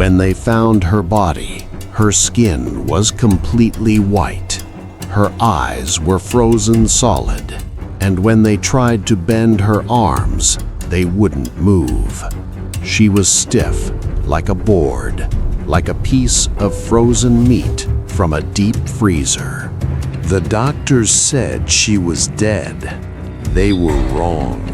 When they found her body, her skin was completely white. Her eyes were frozen solid, and when they tried to bend her arms, they wouldn't move. She was stiff, like a board, like a piece of frozen meat from a deep freezer. The doctors said she was dead. They were wrong.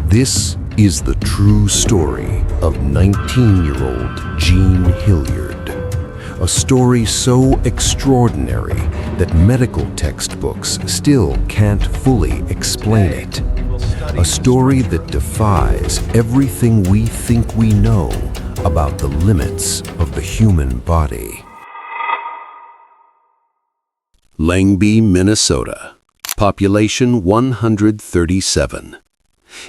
This is the true story of 19-year-old Jean Hilliard. A story so extraordinary that medical textbooks still can't fully explain it. A story that defies everything we think we know about the limits of the human body. Lengby, Minnesota. Population 137.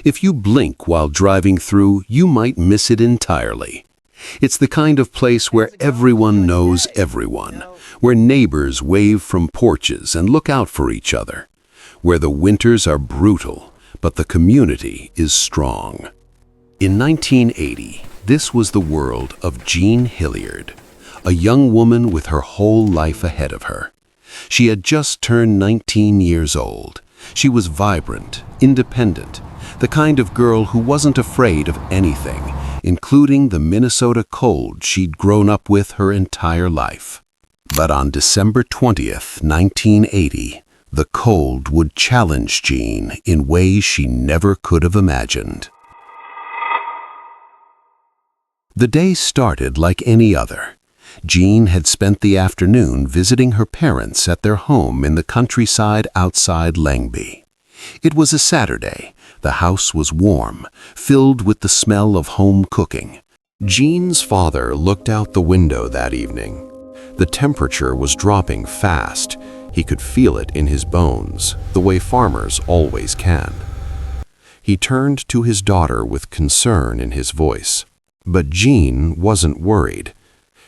If you blink while driving through, you might miss it entirely. It's the kind of place where everyone knows everyone, where neighbors wave from porches and look out for each other, where the winters are brutal, but the community is strong. In 1980, this was the world of Jean Hilliard, a young woman with her whole life ahead of her. She had just turned 19 years old. She was vibrant, independent, the kind of girl who wasn't afraid of anything, including the Minnesota cold she'd grown up with her entire life. But on December 20th, 1980, the cold would challenge Jean in ways she never could have imagined. The day started like any other. Jean had spent the afternoon visiting her parents at their home in the countryside outside Lengby. It was a Saturday. The house was warm, filled with the smell of home cooking. Jean's father looked out the window that evening. The temperature was dropping fast. He could feel it in his bones, the way farmers always can. He turned to his daughter with concern in his voice. But Jean wasn't worried.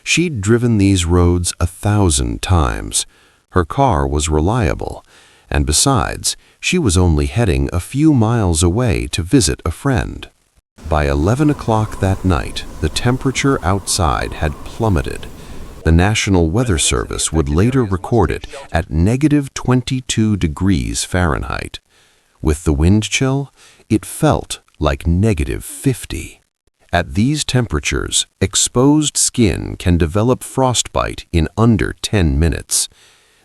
She'd driven these roads 1,000 times. Her car was reliable, and besides, she was only heading a few miles away to visit a friend. By 11 o'clock that night, the temperature outside had plummeted. The National Weather Service would later record it at -22 degrees Fahrenheit. With the wind chill, it felt like -50. At these temperatures, exposed skin can develop frostbite in under 10 minutes.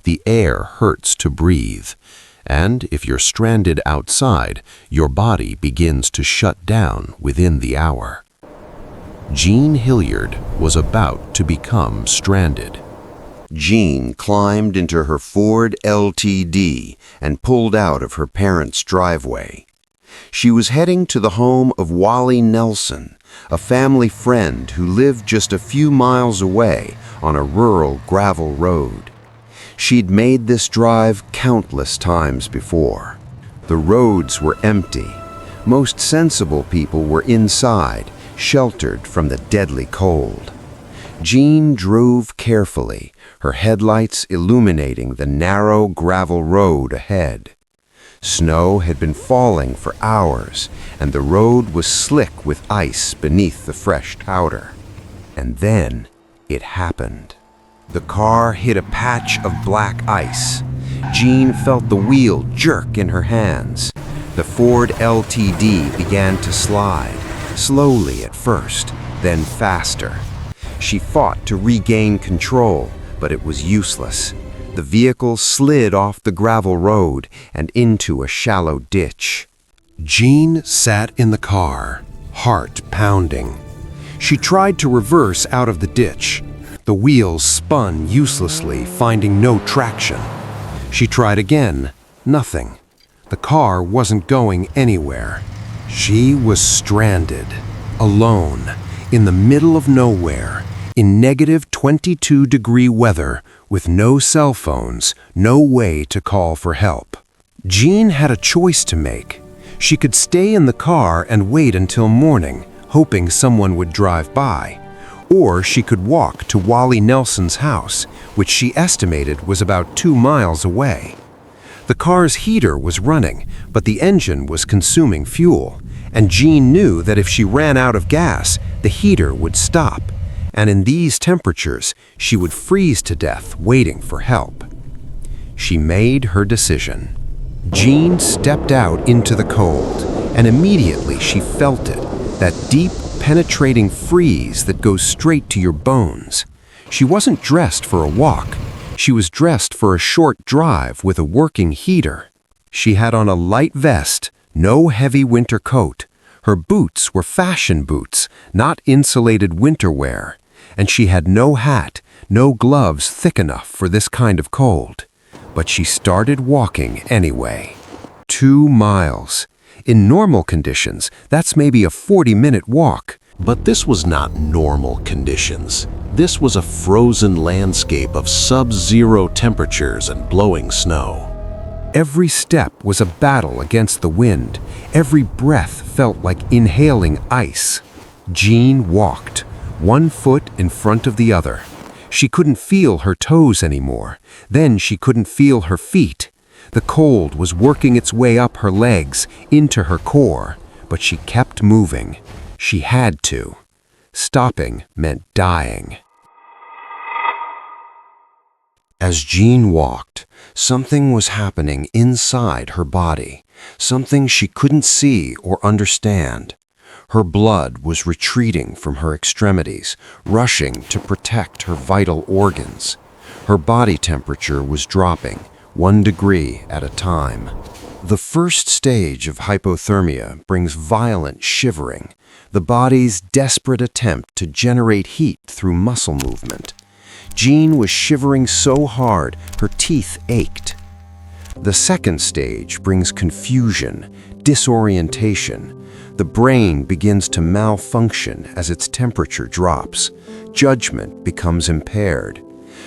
The air hurts to breathe, and if you're stranded outside, your body begins to shut down within the hour. Jean Hilliard was about to become stranded. Jean climbed into her Ford LTD and pulled out of her parents' driveway. She was heading to the home of Wally Nelson, a family friend who lived just a few miles away on a rural gravel road. She'd made this drive countless times before. The roads were empty. Most sensible people were inside, sheltered from the deadly cold. Jean drove carefully, her headlights illuminating the narrow gravel road ahead. Snow had been falling for hours, and the road was slick with ice beneath the fresh powder. And then it happened. The car hit a patch of black ice. Jean felt the wheel jerk in her hands. The Ford LTD began to slide, slowly at first, then faster. She fought to regain control, but it was useless. The vehicle slid off the gravel road and into a shallow ditch. Jean sat in the car, heart pounding. She tried to reverse out of the ditch. The wheels spun uselessly, finding no traction. She tried again. Nothing. The car wasn't going anywhere. She was stranded, alone, in the middle of nowhere, in -22-degree weather, with no cell phones, no way to call for help. Jean had a choice to make. She could stay in the car and wait until morning, hoping someone would drive by. Or she could walk to Wally Nelson's house, which she estimated was about 2 miles away. The car's heater was running, but the engine was consuming fuel, and Jean knew that if she ran out of gas, the heater would stop. and in these temperatures, she would freeze to death waiting for help. She made her decision. Jean stepped out into the cold, and immediately she felt it, that deep, penetrating freeze that goes straight to your bones. She wasn't dressed for a walk. She was dressed for a short drive with a working heater. She had on a light vest, no heavy winter coat. Her boots were fashion boots, not insulated winter wear, and she had no hat, no gloves thick enough for this kind of cold. But she started walking anyway. 2 miles. In normal conditions, that's maybe a 40-minute walk. But this was not normal conditions. This was a frozen landscape of sub-zero temperatures and blowing snow. Every step was a battle against the wind. Every breath felt like inhaling ice. Jean walked, one foot in front of the other. She couldn't feel her toes anymore. Then she couldn't feel her feet. The cold was working its way up her legs, into her core, but she kept moving. She had to. Stopping meant dying. As Jean walked, something was happening inside her body, something she couldn't see or understand. Her blood was retreating from her extremities, rushing to protect her vital organs. Her body temperature was dropping, 1 degree at a time. The first stage of hypothermia brings violent shivering, the body's desperate attempt to generate heat through muscle movement. Jean was shivering so hard, her teeth ached. The second stage brings confusion, disorientation. The brain begins to malfunction as its temperature drops. Judgment becomes impaired.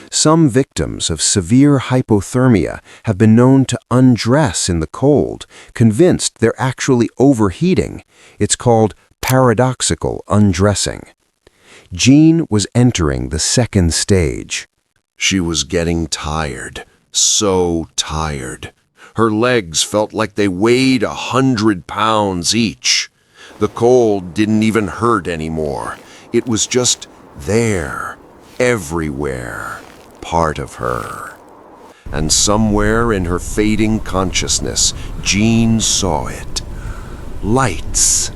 Some victims of severe hypothermia have been known to undress in the cold, convinced they're actually overheating. It's called paradoxical undressing. Jean was entering the second stage. She was getting tired, so tired. Her legs felt like they weighed 100 pounds each. The cold didn't even hurt anymore. It was just there, everywhere, part of her. And somewhere in her fading consciousness, Jean saw it. Lights.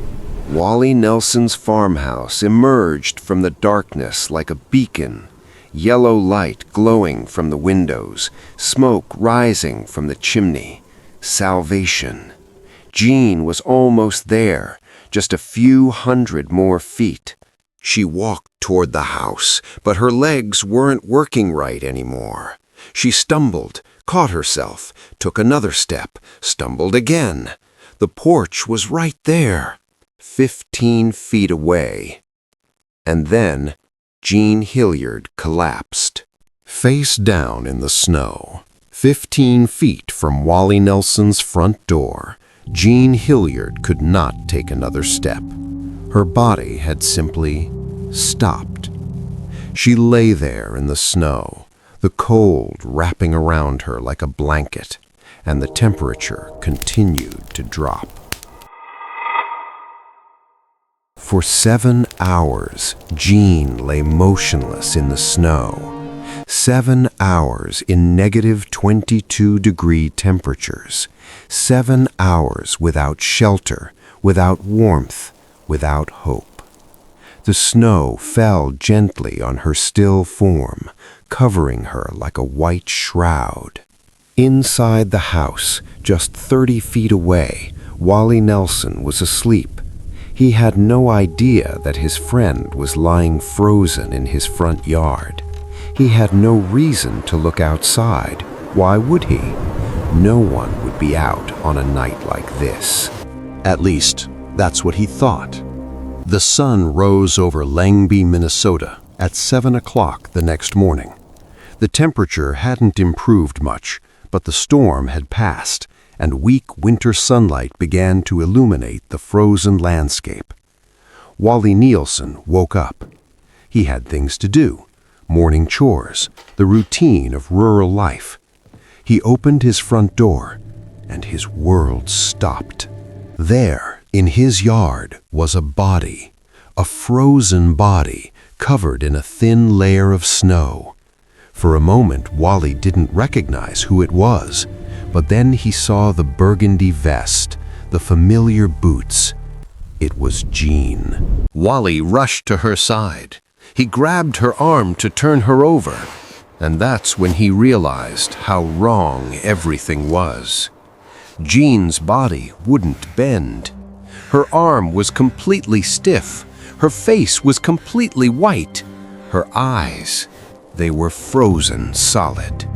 Wally Nelson's farmhouse emerged from the darkness like a beacon, yellow light glowing from the windows, smoke rising from the chimney. Salvation. Jean was almost there, just a few hundred more feet. She walked toward the house, but her legs weren't working right anymore. She stumbled, caught herself, took another step, stumbled again. The porch was right there. 15 feet away. And then Jean Hilliard collapsed, face down in the snow. 15 feet from Wally Nelson's front door, Jean Hilliard could not take another step. Her body had simply stopped. She lay there in the snow, the cold wrapping around her like a blanket, and the temperature continued to drop. For 7 hours, Jean lay motionless in the snow. 7 hours in negative 22-degree temperatures. 7 hours without shelter, without warmth, without hope. The snow fell gently on her still form, covering her like a white shroud. Inside the house, just 30 feet away, Wally Nelson was asleep. He had no idea that his friend was lying frozen in his front yard. He had no reason to look outside. Why would he? No one would be out on a night like this. At least, that's what he thought. The sun rose over Lengby, Minnesota at 7 o'clock the next morning. The temperature hadn't improved much, but the storm had passed, and weak winter sunlight began to illuminate the frozen landscape. Wally Nielsen woke up. He had things to do, morning chores, the routine of rural life. He opened his front door, and his world stopped. There, in his yard, was a body, a frozen body, covered in a thin layer of snow. For a moment, Wally didn't recognize who it was, but then he saw the burgundy vest, the familiar boots. It was Jean. Wally rushed to her side. He grabbed her arm to turn her over, and that's when he realized how wrong everything was. Jean's body wouldn't bend. Her arm was completely stiff. Her face was completely white. Her eyes, they were frozen solid.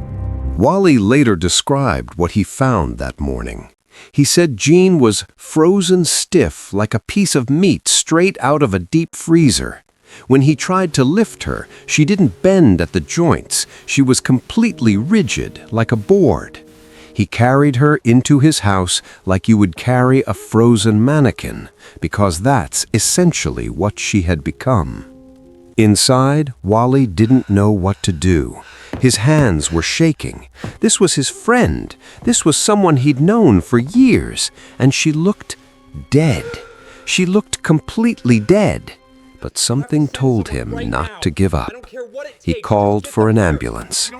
Wally later described what he found that morning. He said Jean was frozen stiff like a piece of meat straight out of a deep freezer. When he tried to lift her, she didn't bend at the joints. She was completely rigid, like a board. He carried her into his house like you would carry a frozen mannequin, because that's essentially what she had become. Inside, Wally didn't know what to do. His hands were shaking. This was his friend. This was someone he'd known for years, and she looked dead. She looked completely dead. But something told him not to give up. He called for an ambulance.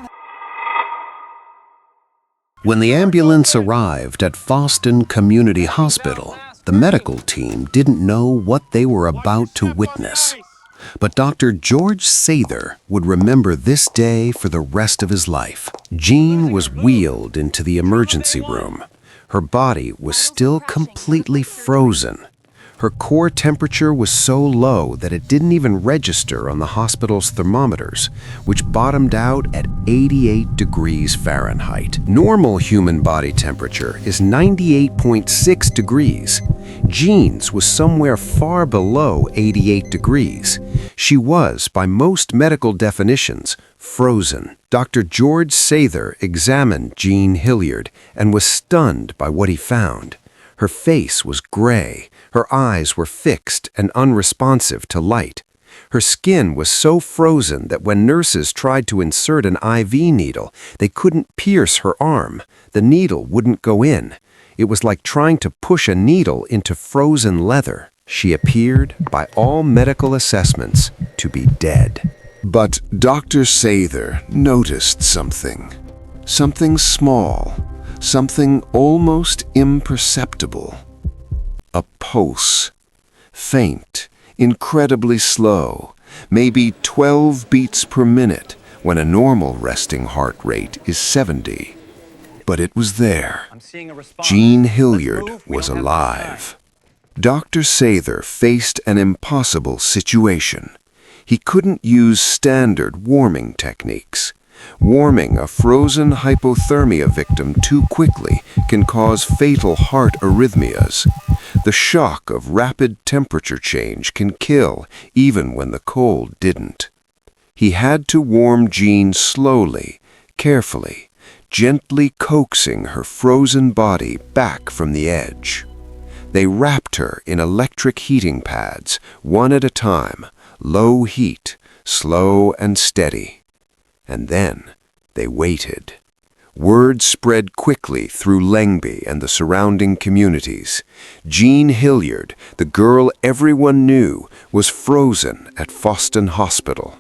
When the ambulance arrived at Foston Community Hospital, the medical team didn't know what they were about to witness. But Dr. George Sather would remember this day for the rest of his life. Jean was wheeled into the emergency room. Her body was still completely frozen. Her core temperature was so low that it didn't even register on the hospital's thermometers, which bottomed out at 88 degrees Fahrenheit. Normal human body temperature is 98.6 degrees. Jean's was somewhere far below 88 degrees. She was, by most medical definitions, frozen. Dr. George Sather examined Jean Hilliard and was stunned by what he found. Her face was gray. Her eyes were fixed and unresponsive to light. Her skin was so frozen that when nurses tried to insert an IV needle, they couldn't pierce her arm. The needle wouldn't go in. It was like trying to push a needle into frozen leather. She appeared, by all medical assessments, to be dead. But Dr. Sather noticed something. Something small. Something almost imperceptible. A pulse. Faint, incredibly slow, maybe 12 beats per minute when a normal resting heart rate is 70. But it was there. Jean Hilliard was alive. Dr. Sather faced an impossible situation. He couldn't use standard warming techniques. Warming a frozen hypothermia victim too quickly can cause fatal heart arrhythmias. The shock of rapid temperature change can kill even when the cold didn't. He had to warm Jean slowly, carefully, gently coaxing her frozen body back from the edge. They wrapped her in electric heating pads, one at a time, low heat, slow and steady. And then they waited. Word spread quickly through Lengby and the surrounding communities. Jean Hilliard, the girl everyone knew, was frozen at Foston Hospital.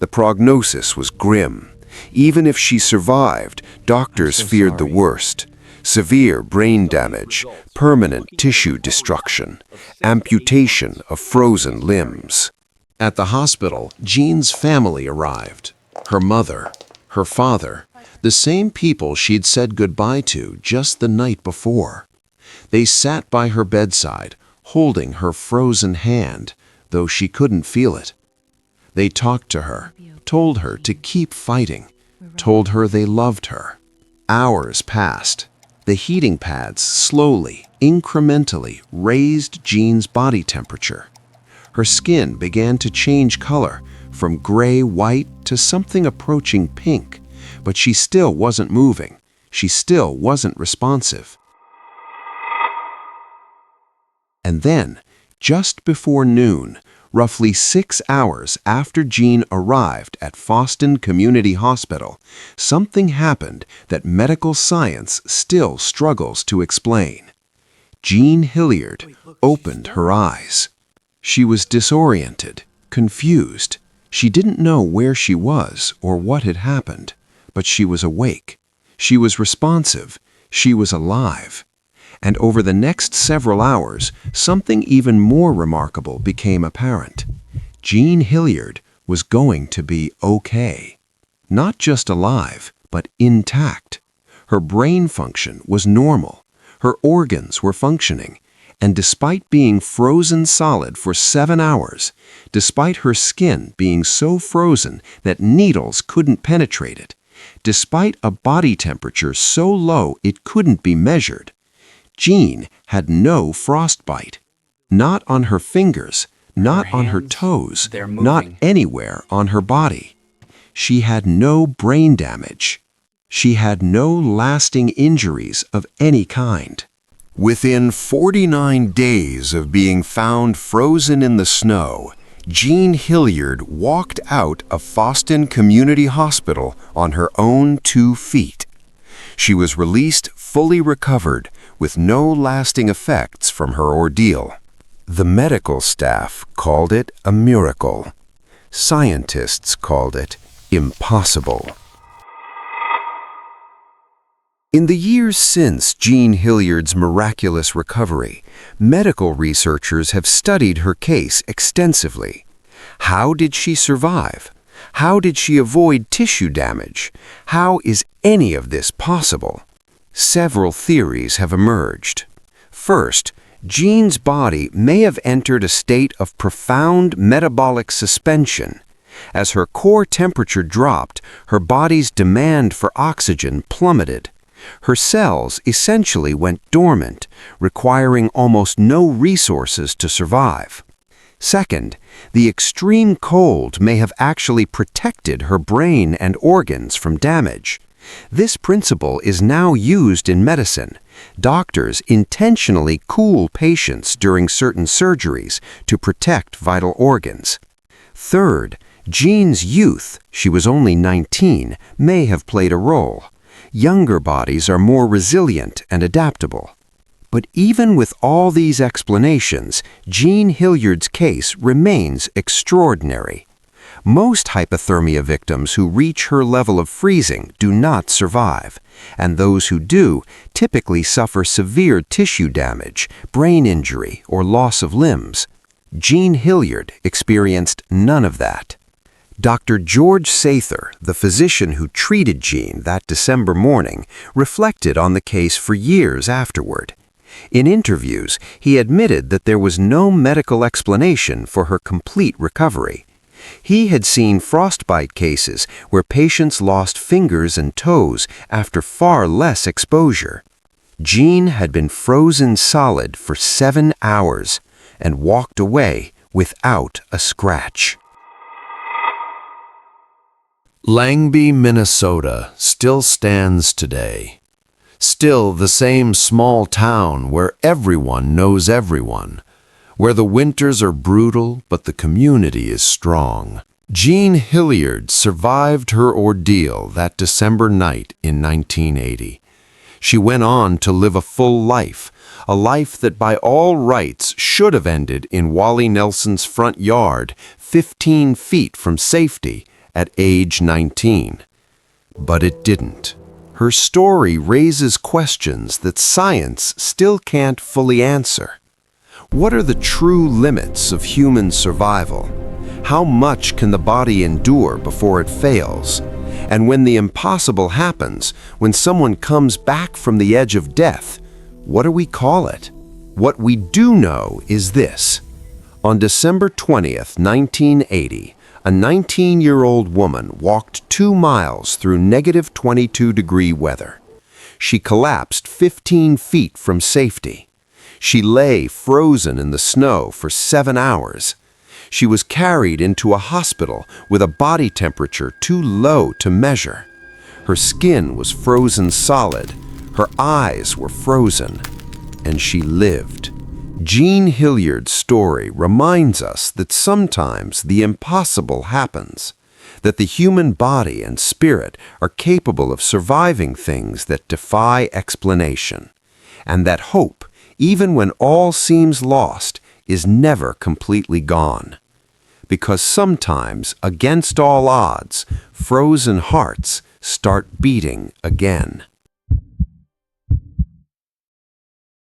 The prognosis was grim. Even if she survived, doctors feared the worst. Severe brain damage, permanent tissue destruction, amputation of frozen limbs. At the hospital, Jean's family arrived. Her mother, her father, the same people she'd said goodbye to just the night before. They sat by her bedside, holding her frozen hand, though she couldn't feel it. They talked to her, told her to keep fighting, told her they loved her. Hours passed. The heating pads slowly, incrementally raised Jean's body temperature. Her skin began to change color, from gray-white to something approaching pink, but she still wasn't moving. She still wasn't responsive. And then, just before noon, roughly 6 hours after Jean arrived at Foston Community Hospital, something happened that medical science still struggles to explain. Jean Hilliard opened her eyes. She was disoriented, confused. She didn't know where she was or what had happened, but she was awake. She was responsive. She was alive. And over the next several hours, something even more remarkable became apparent. Jean Hilliard was going to be okay. Not just alive, but intact. Her brain function was normal. Her organs were functioning. And despite being frozen solid for 7 hours, despite her skin being so frozen that needles couldn't penetrate it, despite a body temperature so low it couldn't be measured, Jean had no frostbite. Not on her fingers, not on her toes, not anywhere on her body. She had no brain damage. She had no lasting injuries of any kind. Within 49 days of being found frozen in the snow, Jean Hilliard walked out of Foston Community Hospital on her own 2 feet. She was released fully recovered, with no lasting effects from her ordeal. The medical staff called it a miracle. Scientists called it impossible. In the years since Jean Hilliard's miraculous recovery, medical researchers have studied her case extensively. How did she survive? How did she avoid tissue damage? How is any of this possible? Several theories have emerged. First, Jean's body may have entered a state of profound metabolic suspension. As her core temperature dropped, her body's demand for oxygen plummeted. Her cells essentially went dormant, requiring almost no resources to survive. Second, the extreme cold may have actually protected her brain and organs from damage. This principle is now used in medicine. Doctors intentionally cool patients during certain surgeries to protect vital organs. Third, Jean's youth, she was only 19, may have played a role. Younger bodies are more resilient and adaptable. But even with all these explanations, Jean Hilliard's case remains extraordinary. Most hypothermia victims who reach her level of freezing do not survive, and those who do typically suffer severe tissue damage, brain injury, or loss of limbs. Jean Hilliard experienced none of that. Dr. George Sather, the physician who treated Jean that December morning, reflected on the case for years afterward. In interviews, he admitted that there was no medical explanation for her complete recovery. He had seen frostbite cases where patients lost fingers and toes after far less exposure. Jean had been frozen solid for 7 hours and walked away without a scratch. Lengby, Minnesota still stands today. Still the same small town where everyone knows everyone, where the winters are brutal but the community is strong. Jean Hilliard survived her ordeal that December night in 1980. She went on to live a full life, a life that by all rights should have ended in Wally Nelson's front yard, 15 feet from safety, at age 19. But it didn't. Her story raises questions that science still can't fully answer. What are the true limits of human survival? How much can the body endure before it fails? And when the impossible happens, when someone comes back from the edge of death, what do we call it? What we do know is this. On December 20th, 1980, a 19-year-old woman walked 2 miles through negative 22-degree weather. She collapsed 15 feet from safety. She lay frozen in the snow for 7 hours. She was carried into a hospital with a body temperature too low to measure. Her skin was frozen solid. Her eyes were frozen. And she lived. Jean Hilliard's story reminds us that sometimes the impossible happens, that the human body and spirit are capable of surviving things that defy explanation, and that hope, even when all seems lost, is never completely gone. because sometimes, against all odds, frozen hearts start beating again.